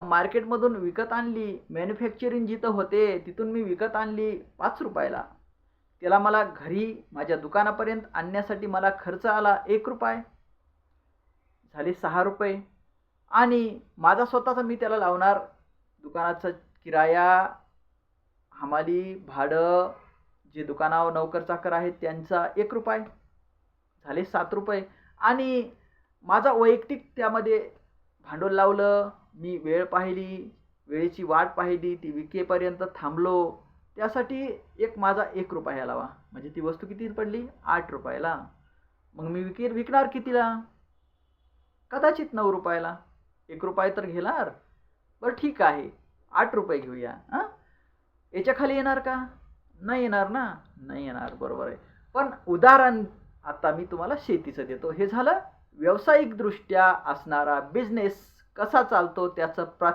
मार्केटमधून विकत आणली, मॅन्युफॅक्चरिंग जिथं होते तिथून मी विकत आणली 5 रुपयाला. त्याला मला घरी माझ्या दुकानापर्यंत आणण्यासाठी मला खर्च आला 1 रुपया, झाले 6 रुपये. आणि माझा स्वतःचा मी त्याला लावणार दुकानाचा किराया, हमाली, भाडं, जे दुकानावर नोकर चाकर आहेत त्यांचा 1 रुपया, झाले 7 रुपये. आणि माझा वैयक्तिक त्यामध्ये भांडवल लावलं. मी वेळ पाहिली, वेळेची वाट पाहिली, ती विकेपर्यंत थांबलो. त्यासाठी माझा 1 रुपया लावा, म्हणजे ती वस्तू किती पडली? 8 रुपयाला. मग मी विकणार कितीला? कदाचित 9 रुपयाला. 1 रुपया तर घेणार. बरं ठीक आहे, 8 रुपये घेऊया. याच्या खाली येणार का? नाही येणार ना, नाही येणार, बरोबर आहे. पण उदाहरण आता मी तुम्हाला शेतीचं देतो. हे झालं व्यावसायिकदृष्ट्या असणारा बिझनेस कसा चालतो त्याचं